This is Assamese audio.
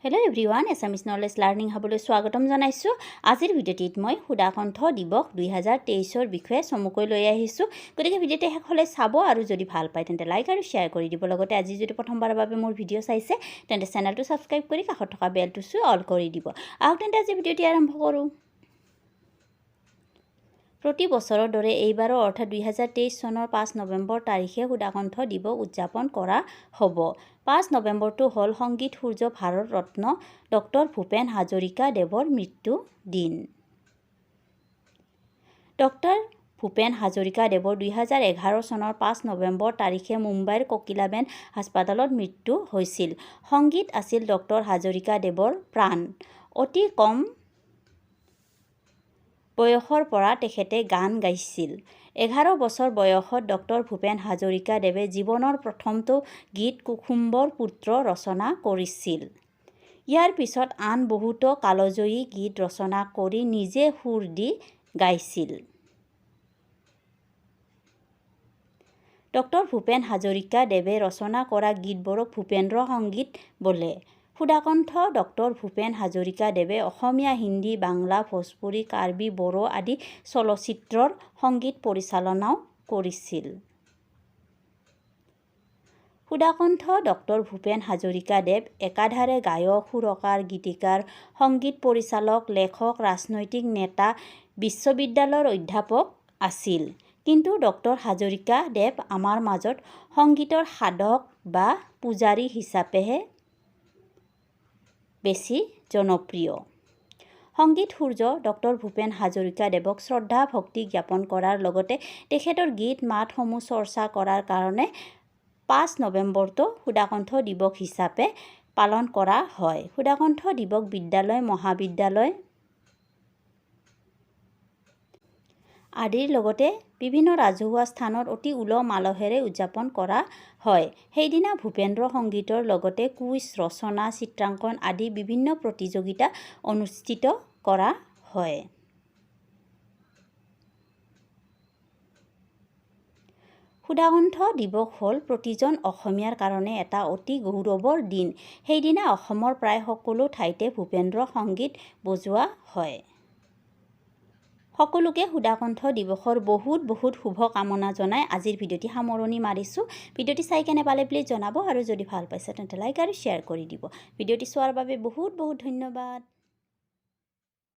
Hello everyone, Assamese Knowledge Learning Hubble স্বাগতম জনাইছো। আজিৰ ভিডিঅ'টিত মই সুদাকণ্ঠ দিৱস 2023 ৰ বিষয়ে চমুকৈ লৈ আহিছো। গতিকে ভিডিঅ'টো শেষলৈ চাব আৰু যদি ভাল পায় তেন্তে লাইক আৰু শেয়াৰ কৰি দিব। লগতে আজি যদি প্ৰথমবাৰৰ বাবে মোৰ ভিডিঅ' চাইছে তেন্তে চেনেলটো সাবস্ক্ৰাইব কৰি কাষত থকা বেলটো চুই অল কৰি দিব। আহক তেন্তে আজি ভিডিঅ'টি আৰম্ভ কৰোঁ। প্ৰতি বছৰৰ দৰে এইবাৰৰ অৰ্থাৎ 2023 চনৰ 5 নৱেম্বৰ তাৰিখে সুদাকণ্ঠ দিৱস উদযাপন কৰা হ'ব। 5 নৱেম্বৰটো হ'ল সংগীত সূৰ্য ভাৰত ৰত্ন ডক্টৰ ভূপেন হাজৰিকা দেৱৰ মৃত্যু দিন। ডক্টৰ ভূপেন হাজৰিকা দেৱৰ 2011 চনৰ 5 নৱেম্বৰ তাৰিখে মুম্বাইৰ ককিলাবেন হাস্পাতালত মৃত্যু হৈছিল। সংগীত আছিল ডক্টৰ হাজৰিকা দেৱৰ প্ৰাণ। অতি কম বয়সৰ পৰা তেখেতে গান গাইছিল। 11 বছৰ বয়সত ডক্টৰ ভূপেন হাজৰিকা দেৱে জীৱনৰ প্ৰথমটো গীত কুসুম্বৰ পুত্ৰ ৰচনা কৰিছিল। ইয়াৰ পিছত আন বহুতো কালজয়ী গীত ৰচনা কৰি নিজে সুৰ দি গাইছিল। ডক্টৰ ভূপেন হাজৰিকা দেৱে ৰচনা কৰা গীতবোৰক ভূপেন্দ্ৰ সংগীত বোলে। সুদাকণ্ঠ ডক্টৰ ভূপেন হাজৰিকা দেৱে অসমীয়া, হিন্দী, বাংলা, ভোজপুৰী, কাৰ্বি, বড়ো আদি চলচ্চিত্ৰৰ সংগীত পৰিচালনাও কৰিছিল। সুদাকণ্ঠ ডক্টৰ ভূপেন হাজৰিকা দেৱ একাধাৰে গায়ক, সুৰকাৰ, গীতিকাৰ, সংগীত পৰিচালক, লেখক, ৰাজনৈতিক নেতা, বিশ্ববিদ্যালয়ৰ অধ্যাপক আছিল। কিন্তু ডক্টৰ হাজৰিকা দেৱ আমাৰ মাজত সংগীতৰ সাধক বা পূজাৰী হিচাপেহে বেছি জনপ্ৰিয়। সংগীত সূৰ্য ডক্টৰ ভূপেন হাজৰিকা দেৱক শ্ৰদ্ধা ভক্তি জ্ঞাপন কৰাৰ লগতে তেখেতৰ গীত মাতসমূহ চৰ্চা কৰাৰ কাৰণে 5 নৱেম্বৰটো সুদাকণ্ঠ দিৱস হিচাপে পালন কৰা হয়। সুদাকণ্ঠ দিৱস বিদ্যালয়, মহাবিদ্যালয় আদিৰ লগতে বিভিন্ন ৰাজহুৱা স্থানত অতি উলহ মালহেৰে উদযাপন কৰা হয়। সেইদিনা ভূপেন্দ্ৰ সংগীতৰ লগতে কুইজ, ৰচনা, চিত্ৰাংকন আদি বিভিন্ন প্ৰতিযোগিতা অনুষ্ঠিত কৰা হয়। সুদাকণ্ঠ দিৱস হ'ল প্ৰতিজন অসমীয়াৰ কাৰণে এটা অতি গৌৰৱৰ দিন। সেইদিনা অসমৰ প্ৰায় সকলো ঠাইতে ভূপেন্দ্ৰ সংগীত বজোৱা হয়। সকলোকে সুদাকণ্ঠ দিৱসৰ বহুত শুভ কামনা জনাই আজিৰ ভিডিঅ'টি সামৰণি মাৰিছোঁ। ভিডিঅ'টি চাই কেনে পালে প্লিজ জনাব আৰু যদি ভাল পাইছে তেন্তে লাইক আৰু শ্বেয়াৰ কৰি দিব। ভিডিঅ'টি চোৱাৰ বাবে বহুত ধন্যবাদ।